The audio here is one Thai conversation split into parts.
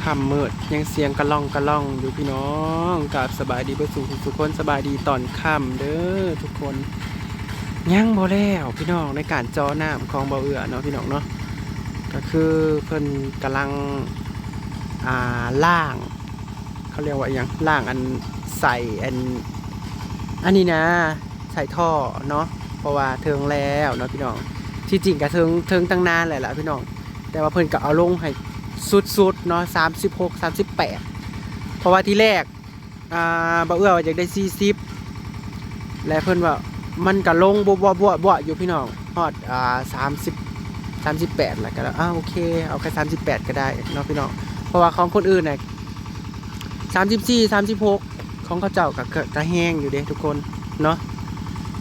ค่ำมืดยังเสียงกระล่องกระล่องอยู่พี่น้องกับสบายดีเพื่อสู่ทุกคนสบายดีตอนค่ำเด้อทุกคนยังบ่แล้วพี่น้องในการจอน้ำของเบาเอือเนาะพี่น้องเนาะก็คือเพิ่นกำลังล่างเขาเรียกว่าอย่างล่างอันใส่อันนี้นะใส่ท่อเนาะเพราะว่าเทิงแล้วเนาะพี่น้องที่จริงก็เทิงตั้งนานแหละพี่น้องแต่ว่าเพิ่นก็เอาลงให้สุดๆเนาะ36 38เพราะว่าที่แรกบ่เอื้อว่าอยากได้40และเพิ่นว่ามันก็ลงบ่อยู่พี่น้องฮอด38แล้วก็โอเคเอาแค่38ก็ได้เนาะพี่น้องเพราะว่าของคนอื่นน่ะ34 36ของเขาเจ้าก็แห้งอยู่เด้ทุกคนเนาะ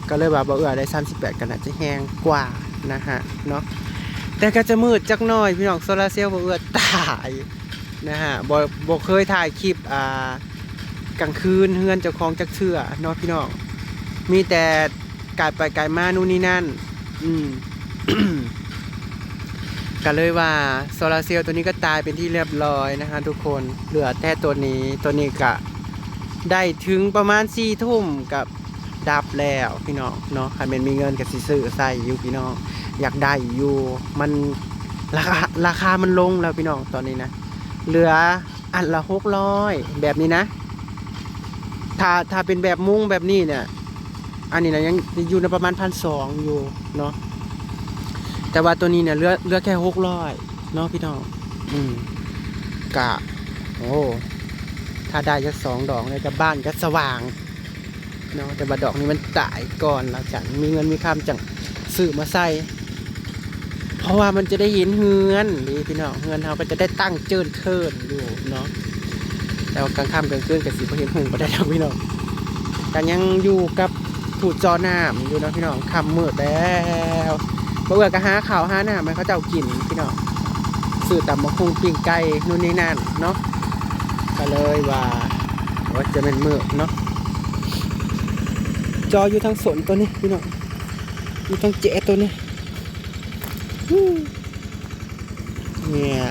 ก็เลยว่าบ่เอื้อได้38กันน่าจะแห้งกว่านะฮะเนาะแต่ก็จะมืดจักหน่อยพี่น้องโซลาร์เซลล์บ่เอื้อตายนะฮะบ่เคยถ่ายคลิปกลางคืนเฮือนเจ้าของจักเทื่อเนาะพี่น้องมีแต่กายไปกายมานู่นนี่นั่นก็เลยว่าโซลาร์เซลล์ตัวนี้ก็ตายเป็นที่เรียบร้อยนะฮะทุกคนเหลือแต่ตัวนี้ก็ได้ถึงประมาณ4 ทุ่มกับดับแล้วพี่น้องเนาะใครเป็นมีเงินกับสิซื้อใส่อยู่พี่น้องอยากได้อยู่มันราคามันลงแล้วพี่น้องตอนนี้นะเหลืออันละ600แบบนี้นะถ้าเป็นแบบมุ้งแบบนี้เนี่ยอันนี้นะยังอยู่ในประมาณ1,200อยู่เนาะแต่ว่าตัวนี้เนี่ยเหลือแค่600เนาะพี่น้องกะโอ้ถ้าได้สัก2 ดอกเนี่ยจะบ้านก็สว่างเนาะแต่ว่าดอกนี้มันตายก่อนเราจังมีเงินมีคำจังซื้อมาใส่เพราะว่ามันจะได้เห็นเฮือนดีพี่น้องเฮือนเราก็จะได้ตั้งเจิดเทินอยู่เนาะแต่ว่ากลางค่ำกลางคืนกับสิบ่เห็นหุ่งบ่ได้แล้วพี่น้องกันยังอยู่กับถูจอน้ำอยู่นะพี่น้องค่ำมืดแล้วบ่เอื้อก็หาข้าวหาน้ำให้เขาเจ้ากินพี่น้องซื้อตำบักหุ่งปิ้งไก่นู่นนี่นั่นเนาะก็เลยว่าจะเป็นมืดเนาะจออยู่ทางสนตัวนี้พี่น้องอยู่ทางเจ๊ตัวนี้เนี่ย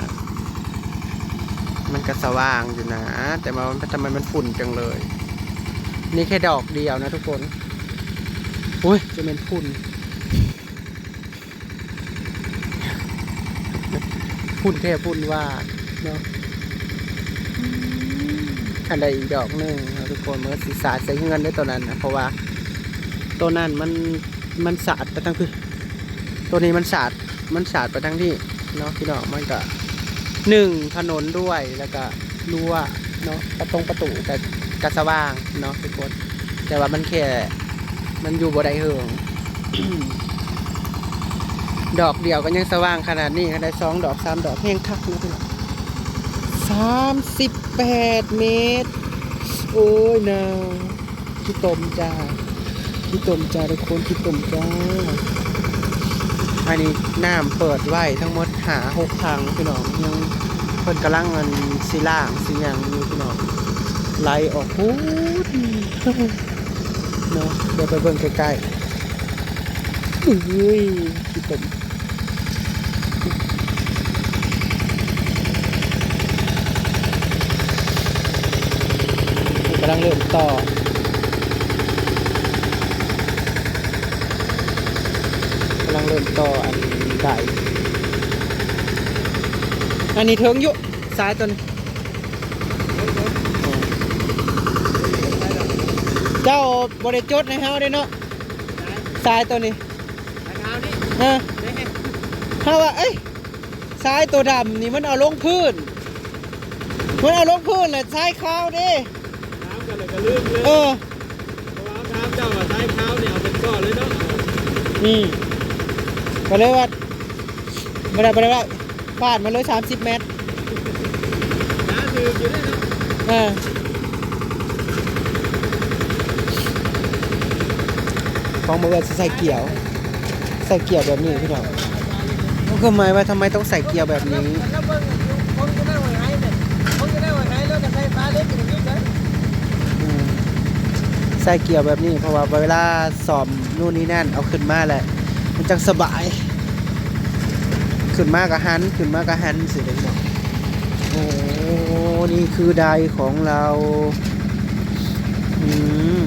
มันก็สว่างอยู่นะแต่มันทำไมมันฝุ่นจังเลยนี่แค่ดอกเดียวนะทุกคนโอ้ยจะเป็นฝุ่นฝุ่นแค่ฝุ่นว่าเนาะอันใดอีกดอกหนึ่งนะทุกคนเมื่อสีสาดใส่เงินได้ตัวนั้นนะเพราะว่าตัวนั้นมันสาดไปทั้งที่ตัวนี้มันสาดไปทั้งที่เนาะพี่น้องมันก็ถนนด้วยแล้วก็รั้วเนาะประตูแต่กระสว่างเนาะทุกคนแต่ว่ามันแค่มันอยู่บ่ได้เหิง ดอกเดียวก็ยังสว่างขนาดนี้ก็ได้2 ดอก 3 ดอกแห้งคักนะพี่น้อง38 เมตรโอ้ยนะขี้ตมจ้าทุกคนขี้ตมจ้าอันนี้น้ำเปิดไว้ทั้งหมด6 ทางพี่น้องยังเพิ่นกำลังสิล่างสิยังอยู่พี่น้องไหลออกพูดเนาะเดี๋ยวไปเบิ่งใกล้ๆอุ้ยขี้ตมกำลังเริ่มต่ออันใดอันนี้เทิงอยู่ซ้ายตัวนี้เจ้าบริจดในเฮาได้เนาะซ้ายตัวนี้เขาว่าเอ้ยซ้ายตัวดำนี่มันเอาลงพื้นเลยซ้ายขาวดิน้ำกันเลยก็ลืมเลยเพราะว่าน้ำเจ้าซ้ายขาวเนี่ยเอาเป็นก้อนเลยเนาะก็เลยว่าไม่ได้ฟาดมาเลย30 เมตรน้ำดื่มอยู่ได้เนาะของมือจะใส่เกี่ยวแบบนี้พี่น้องก็หมายว่าทำไมต้องใส่เกี่ยวแบบนี้ใส่เกี่ยวแบบนี้เพราะว่าเวลาสอบนู่นนี่นั่นเอาขึ้นมาแหละมันจังสบายขึ้นมากกับหันสิเด็กบอกโอ้ นี่คือไดของเราอืม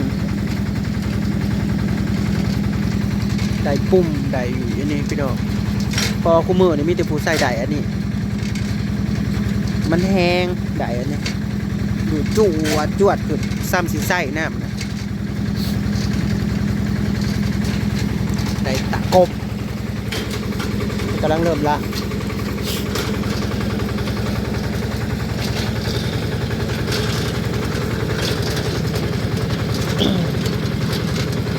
ไดปุ่มไดอันนี้พี่น้องพอคู่มือนี่มีแต่ผู้ใส่ไดอันนี้มันแห้งไดอันนี้ดูจวดคือซ้ำสีใส่น้ำนะไดตะกบกำลังเริ่มละ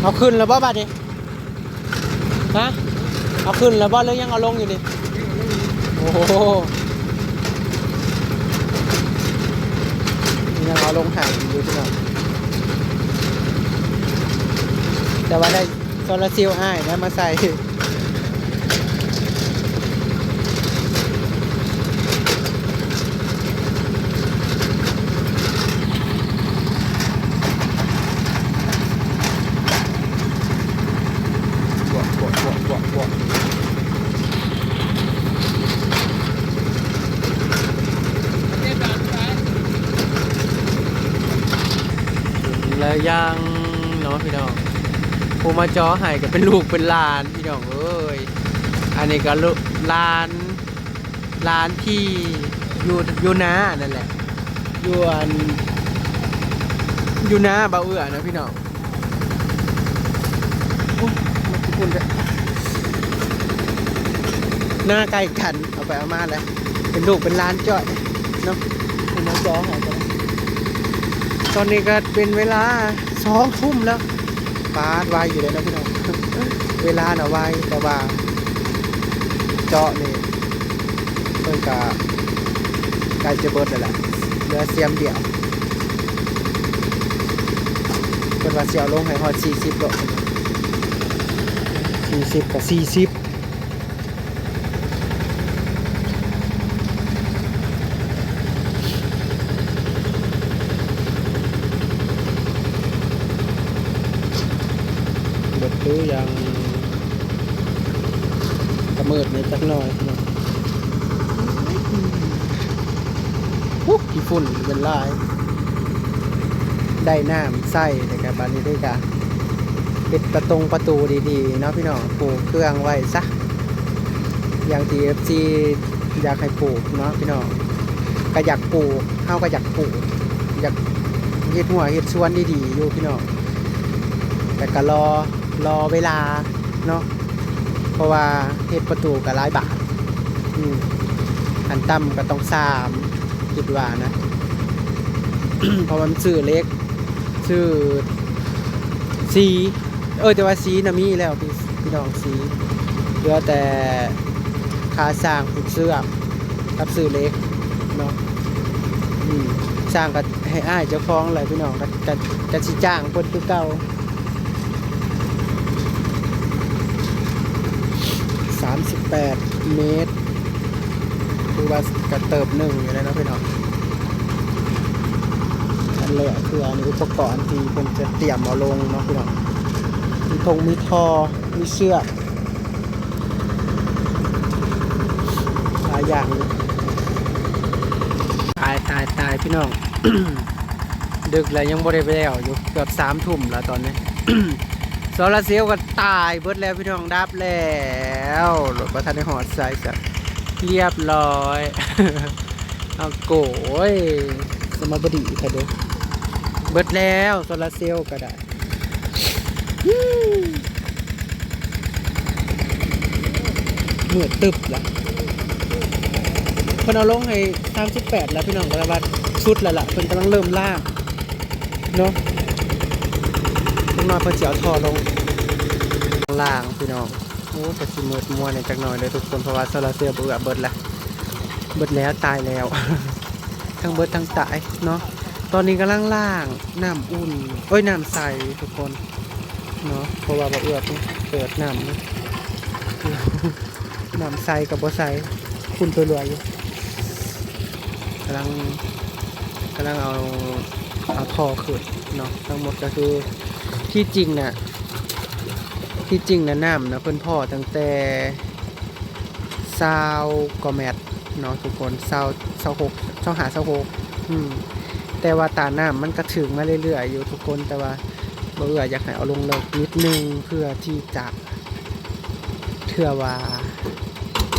เอาขึ้นแล้วบ่บัดนี้ฮะเอาขึ้นแล้วบ่หรือยังเอาลงอยู่ดิโอ้โหยังเอาลงห่างอยู่ที่นั่นแต่ว่าได้โซลาร์เซลล์อ้ายนะมาใส่บวกแล้วยังเนาะพี่น้องผู้มาจ้อให้ก็เป็นลูกเป็นหลานพี่น้องเอ้ยอันนี้ก็หลานที่อยู่นานั่นแหละอยู่นาเบาเอื้อนะพี่น้องหน้าใกล้กันเอาไปเอามาแล้วเป็นลูกเป็นหลานจ้อยเนาะผู้มาจ้อให้กันตอนนี้ก็เป็นเวลา2 ทุ่มแล้วปาดไวอยู่เลยนะพี่น้องเวลาน่ะไวแต่ว่าเจาะนี่เพิ่งกะใกล้จะเบิดแล้วแหละเหลือเสียมเดียวเพิ่นว่าเสียวลงให้ฮอด40โล40กับ40เบิดคือยังกระมืดนิดจักหน่อยพี่น้องขี้ฝุ่นเป็นลายได้น้ำใส่ในกระบานี้ด้วยกันปิดประตูดีๆเนาะพี่น้องปลูกเครื่องไว้ซะอย่างที่ FC อยากให้ปลูกเนาะพี่น้องก็อยากปลูกเฮาก็อยากปลูกอยากเฮ็ดหัวเฮ็ดสวนดีๆอยู่พี่น้องแต่ก็รอเวลาเนาะเพราะว่าเฮ็ดประตูก็หลายบาทอันต่ำก็ต้อง3คิดว่านะ เพราะมันซื้อเล็กซื้อสีแต่ว่าสีน่ะมีแล้วพี่น้องสีเหลือแต่ค่าสร้างผูกเสื้อกับซื้อเล็กเนาะสร้างก็ให้อ้ายเจ้าของเลยพี่น้องก็สิจ้างเพิ่นคือเก่า38 เมตรคือว่ากระเติบ1อยู่แล้วนะพี่น้องอันเลยคืออันนี้อุปกรณ์ที่ผมจะเตรียมเอาลงเนาะพี่น้องมีทอมีเชือกหลายอย่างตายพี่น้อง ดึกแล้วยังบ่ได้ไปแล้วอยู่เกือบ3 ทุ่มแล้วตอนนี้ โซลาร์เซลล์ก็ตายเบิดแล้วพี่น้องดับแล้วรถประทันได้หอดใส่สักเรียบร้อย เอาโกยสมบดีค่ะเด้อเบิดแล้วโซลาร์เซลล์ก็ได้เหมือนตึบแล้วเพิ่นเอาลงให้38แล้วพี่น้องก็ว่าชุดแล้วล่ะเพิ่นกำลังเริ่มล่างเนาะเพิ่นมาเพิ่นสิเอาท่อลงล่างพี่น้องโอ้ก็สิมืดมัวในจักหน่อยเลยทุกคนเพราะว่าโซลาร์เซลล์เบิดแล้วตายแล้ว ทั้งเบิดทั้งตายเนาะตอนนี้กำลังล่างน้ำอุ่นน้ำใสทุกคนเนาะเพราะว่าบ่เอื้อเปิดน้ำ น้ำใสกับบ่ใสคุณตัวรวยอยู่กำลังเอาท่อขึ้นเนาะทั้งหมดก็คือที่จริงน่ะน้ำนะเพิ่นพ่อตั้งแต่20 กว่าเมตรเนาะทุกคน26 25 26 อืมแต่ว่าตาน้ำมันก็ถึงมาเรื่อยๆอยู่ทุกคนแต่ว่าบ่เอื้ออยากให้เอาลงเลิกนิดนึงเพื่อที่จะเชื่อว่า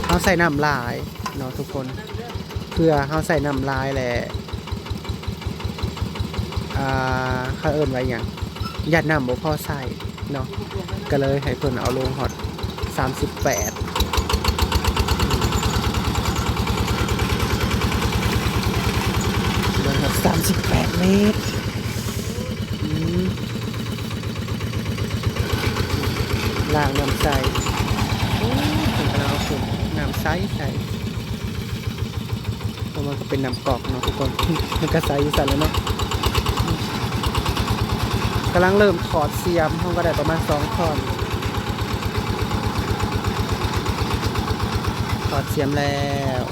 เฮาใส่น้ำลายเนาะทุกคนเพื่อเฮาใส่น้ำลายแหละเขาเอิ้นไว้หยังยัดน้ำบ่พอใส่เนาะก็เลยให้เพิ่นเอาลงฮอด38เลงฮอด38เมตรล้างน้ำใสถึงกระเอาขึ้นน้ำใสใส่เพราะมันก็เป็นน้ำกอกเนาะทุกคน มันก็ใสอยู่สั่นแล้วเนาะกำลังเริ่มถอดเสียมห้องก็ได้ประมาณ2ท่อนถอดเสียมแล้ว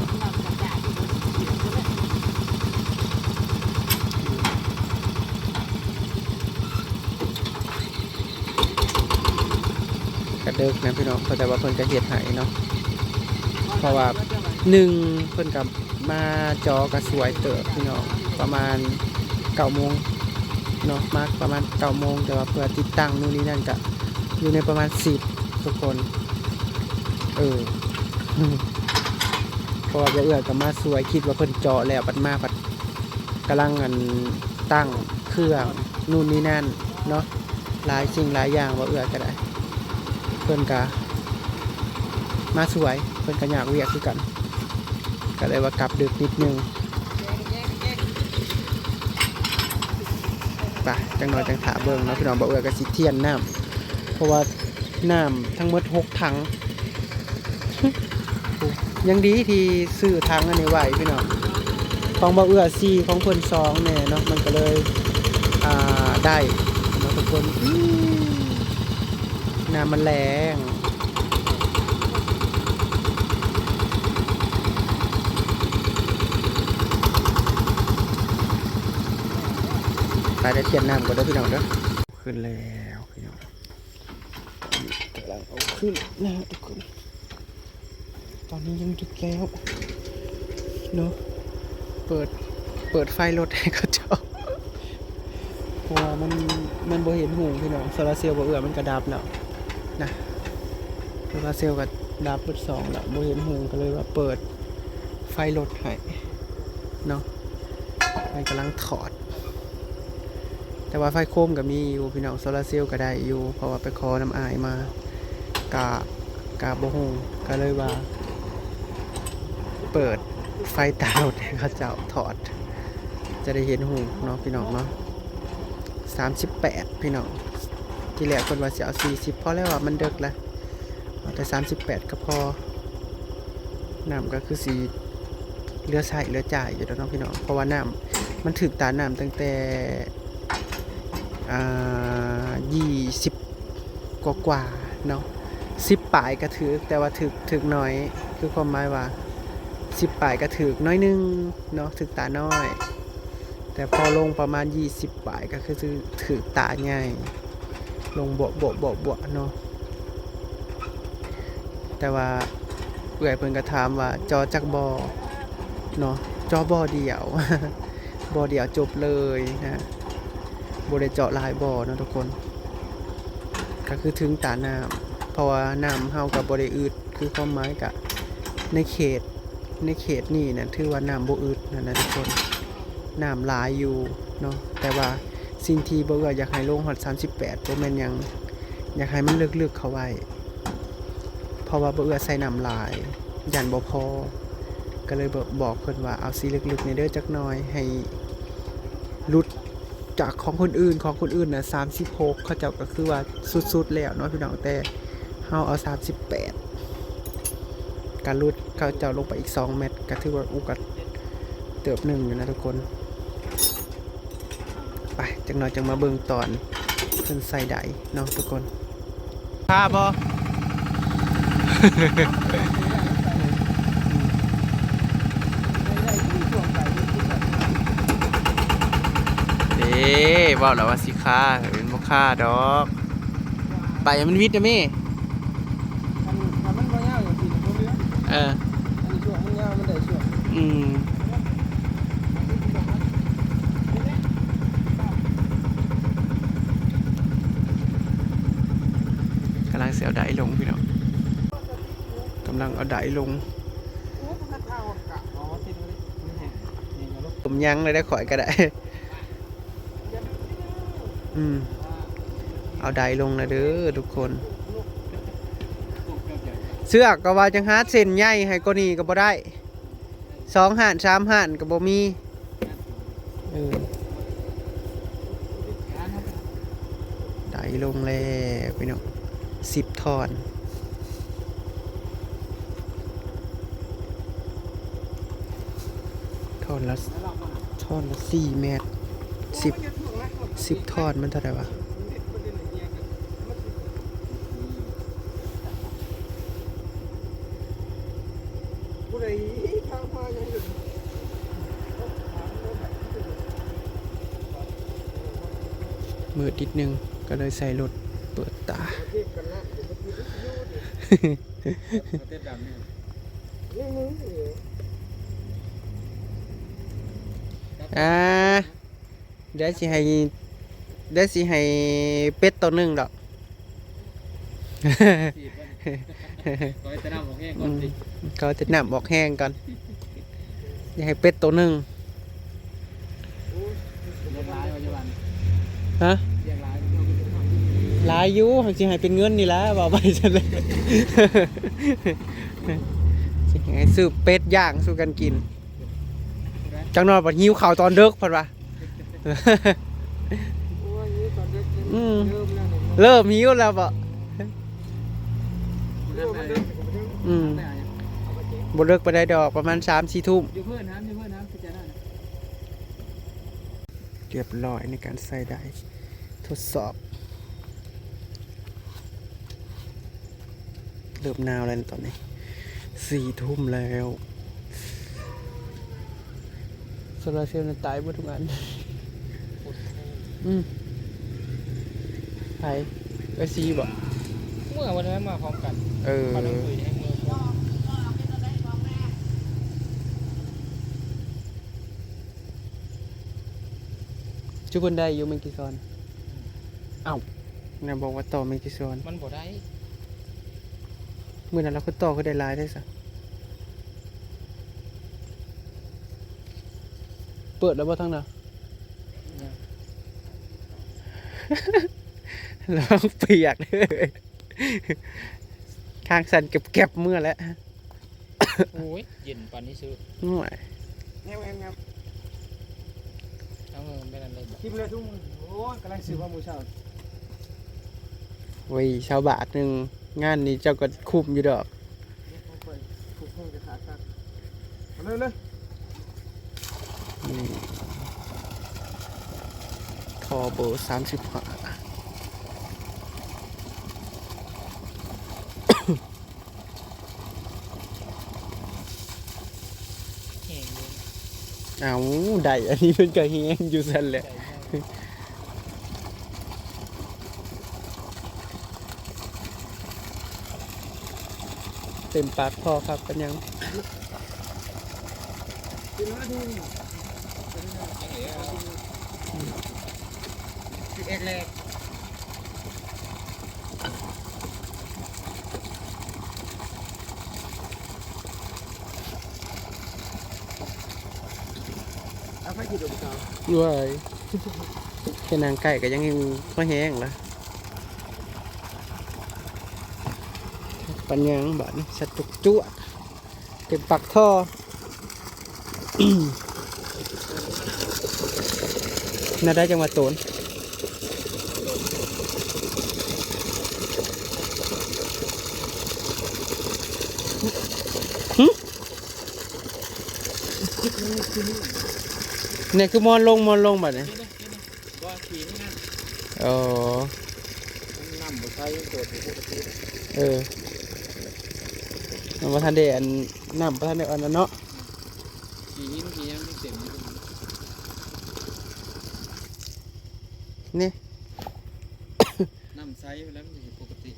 กระเดิกนะพี่น้องแต่ว่าเพิ่นก็เฮ็ดให้เนาะเพราะว่า1เพิ่นกับมาจอก็สวยเติบพี่น้องประมาณ9 โมงเนาะมาประมาณ9 โมงแต่ว่าเพื่อติดตั้งนู่นนี่นั่นก็อยู่ในประมาณ10ทุกคนเพราะว่าบ่เอื้อก็มาสวยคิดว่าเพิ่นเจาะแล้วบัดมาบัดกำลังตั้งเครื่องนู่นนี่นั่นเนาะหลายสิ่งหลายอย่างบ่เอื้อก็ได้เพิ่นก็มาสวยเพิ่นก็อยากเวียกคือกันก็เลยว่ากลับดึกนิดนึงไปจังน้อยจังถาเบิ่งเนาะพี่น้องบ่เอื้อก็สิเทียนน้ำเพราะว่าน้ำทั้งหมด6 ถัง ยังดีที่ซื้อถังอันนี้ไว้พี่น้องของบ่เอื้อ4ของเพิ่น2เนี่ยเนาะมันก็เลยได้เนาะทุกคนน้ำมันแรงไปได้เทียนน้ำก่อนเด้อพี่น้องเด้อขึ้นแล้วพี่น้องกำลังเอาขึ้นนะทุกคนตอนนี้ยังดึกแล้วเนาะเปิดไฟรถให้เขาเจ้าเพราะว่ามันบ่เห็นหูพี่น้องโซลาร์เซลล์บ่เอื้อมันก็ดับแล้วนะโซลาร์เซลล์ก็ดับเบิด2แล้วบ่เห็นหูก็เลยว่าเปิดไฟรถให้เนาะมันกำลังถอดแต่ว่าไฟโคมก็มีอยู่พี่น้องโซลาร์เซลล์ก็ได้อยู่เพราะว่าไปขอน้ำอายมากะบ่ฮู้ก็เลยว่าเปิดไฟตารถให้เขาเจ้าถอดจะได้เห็นหูเนาะพี่น้องเนาะ38พี่น้องที่แรกเพิ่นว่าสิเอา40พอแล้วว่ามันดึกแล้วแต่38ก็พอน้ำก็คือสิเหลือใช้เหลือจ่ายอยู่แล้วเนาะพี่น้องเพราะว่าน้ำมันถึกตาน้ำตั้งแต่20กว่าเนาะ10ปลายก็ถือแต่ว่าถึกน้อยคือความหมายว่า10ปลายก็ถือน้อยนึงเนาะถือตาน้อยแต่พอลงประมาณ20ปลายก็คือถือตาใหญ่ลงบวเนาะแต่ว่าเอื้อยเพิ่นก็ถามว่าจอจักบ่เนาะจอบ่เดียว บ่เดียวจบเลยนะบ่ได้เจาะหลายบ่เนาะทุกคนก็คือถึงตาน้ำเพราะว่าน้ำเฮาก็บ่ได้อืดคือความหมายก็ในเขตนี่นะถือว่าน้ำบ่อึดนั่นนะทุกคนน้ำหลายอยู่เนาะแต่ว่าสิ่งที่บ่เอื้ออยากให้ลงฮอด38บ่แม่นหยังอยากให้มันลึกๆเข้าไว้เพราะว่าบ่เอื้อใส่น้ำหลายยันบ่พอก็เลยบอกเพิ่นว่าเอาสิลึกๆในเด้อจักหน่อยให้ลุดจากของคนอื่นน่ะ36เขาเจ้าก็คือว่าสุดๆแล้วเนาะพี่น้องแต่เฮาเอา38การลุดเขาเจ้าลงไปอีก2 เมตรก็ถือว่าอุกัดเติบหนึ่งอยู่นะทุกคนไปจังหน่อยจังมาเบิ่งตอนเพิ่นใส่ได้เนาะทุกคนพาบ่เด้เว้าแล้วว่าสิค่าเป็นบ่ค่าดอกไปมันวิทย์นะแม่มันบ่ยาวอย่างที่มันบ่เหลืออันนี้ช่วงมันยาวมันได้ช่วง เอาไดลงพี่น้องกำลังเอาไดลงผมยั้งเลยได้ข่อยก็ได้เอาไดลงนะเด้อทุกคนเสื้อก็ว่าจังหาเส้นใหญ่ให้ก็นี่ก็บ่ได้2 ห่าน3 ห่านก็บ่มีไดลงแล้วพี่น้อง10 ท่อนท่อนละ4 เมตร10 ท่อนมันเท่าไหร่วะมืดนิดนึงก็เลยใส่รถเปิดตาเดี๋ยวสิให้เป็ดตัวหนึ่งดอกเขาจะนำออกแห้งก่อนอยากให้เป็ดตัวหนึ่งฮะหลายอยู่สิให้เป็นเงินนี่แหละบอกไปฉันเลยสิให้ซื้อเป็ดย่างสู้กันกินจังนอนปัดหิวข่าวตอนเด็กพันวะเริ่มหิวแล้วบ่บ่เลิกไปได้ดอกประมาณ3-4 ทุ่มเรียบร้อยในการใส่ได้ทดสอบเริ่มหนาวแล้วตอนนี้4 ทุ่มแล้วโซลาร์เซลล์ตายหมดทุกอันไปก็ซีบ่เมื่อวันนั้นมาพร้อมกันเขาต้องคุยให้เมื่อจุบนได้อยู่เมกิซอนเอ้าเนี่ยบอกว่าต่อเมกิซอนมันบ่ได้เมื่อนั้นเราก็ต่อก็ได้ลายได้สักเปิดแล้วบ่ทั้งน่ะลองเปียกเลยทางสั่นเก็บเมื่อแล้วโอ้ยเย็นปานนี้ซื้อห่วยแง่ครับเอาเงินไปนั่นเลยกินเลยทุ่งโอ้ยกำลังซื้อว่าหมูเช่าไว้ชาวบาทหนึ่งงานนี้เจ้าก็คุ้มอยู่ดอกเลยทอเบอร์35เอาได้อันนี้เป็นกระเฮียงอยู่สั่นแหละเต็มปากพอครับกันยัง11 แรกเอาไปกี่ดอกเก่าด้วยแค่นางไก่ก็ยังก็แห้งละปัญญังบ้านสัตว์ตุกจุ๊เต็มปากท่อน่าได้จังหวัดโตนเนี่ยคือมอนลงแบบนี้อ๋อน้ำบุษายเกิดปกติน้ำประทานเดอันน้ำประทานเดอันนั้นเนาะกี่ยังไม่เต็มนี่น้ำใสไปแล้วมันจะปกติ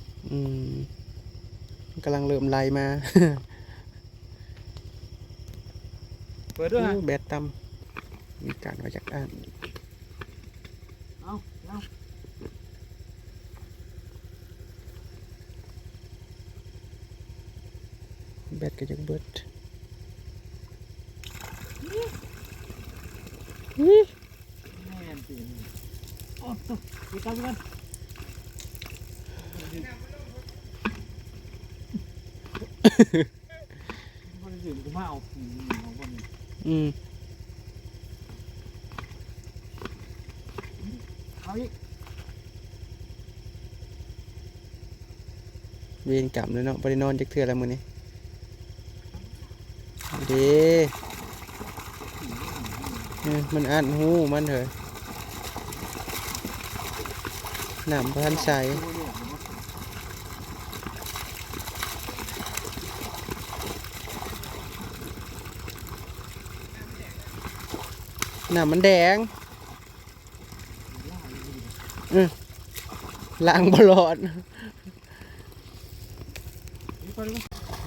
กำลังเริ่มไล่มาเปิดด้วยแบตต่ำมีการมาจากอ่าน แบตก็จะเบิดนี่ แม่นตีนโอ้ตุ๊กดีกันดีกันบริสุทธิ์ก็มาเอาผีของคนนี้ อืม เอาอีก เวียนกลับเลยเนาะบ่ได้นอนจักเทื่อแล้วมื้อนี้เด้มันอัดหูมันเถอะน้ำบ่ทันใสน้ำมันแดงล้างบลอด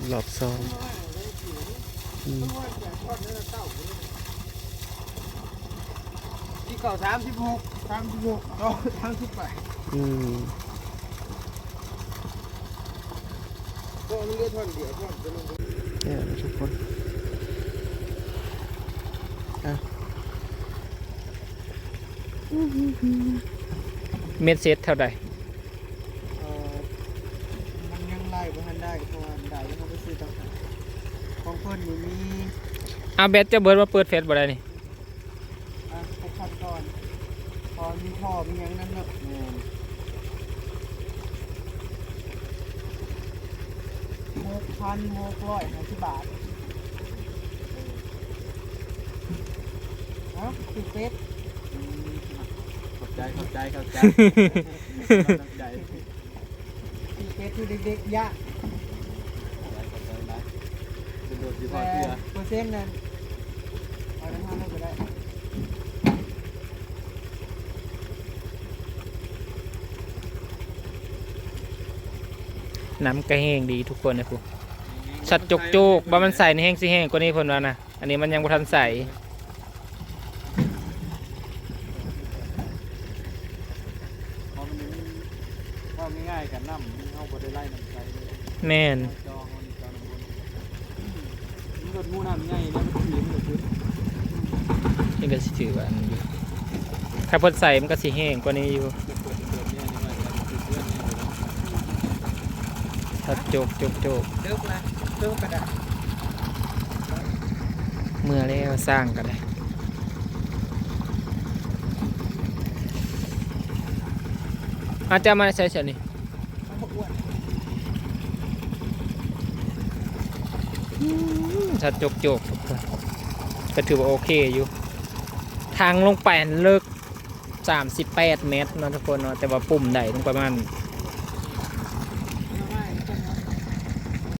หลอบซองที่เก่า36ก็38อืม ก็มันเลือดท่อนเดียวท่อนจะลง เนี่ยทุกคน เม็ดเซตเท่าใด มันยังไล่บ่ทันได้เพราะว่าได้ยังบ่ไปซื้อต่างหากของเพิ่นนี่มี เอาแบตจะเบิดมาเปิดเฟซบ่ได้นี่ 6,000ก่อนพอมีพ่อมีหยังนั่นเนาะ6,650 บาทเอ้าคือเฟซ เข้าใจเข้าใจ คือเฟซที่เด็กๆยะ เป็นโดดอยู่พอ แต่ เพื่อ เปอร์เซ็นต์นั้นเอาน้ำมันก็ได้ น้ำก็แห้งดีทุกคนนะพูชัดจกโจกบ่มันใส่ในแห้งสิแห้งกว่านี้เพิ่นว่านะอันนี้มันยังบ่ทันใส่ พอมันนี้ว่าง่ายๆกันน้ำมันเอาบ่ได้ไล่น้ำใจเลย แม่น จองมันจองน้ำวนมันโดดงูน้ำง่ายแล้วมันถีบมันเลยคือ นี่ก็สิถือว่าอันนี้อยู่ถ้าเพิ่นใส่มันก็สิแห้งกว่านี้อยู่ชัดโจกโจกโจก เลิกละเลิกกระดาษ เมื่อแล้วสร้างกันเลยอาจจะมาใช้เฉยนี่ เอาพวกอ้วน ชัดโจกโจกทุกคนก็ถือว่าโอเคอยู่ ทางลงไปเลิก38 เมตรเนาะทุกคนเนาะแต่ว่าปุ่มใดลงประมาณ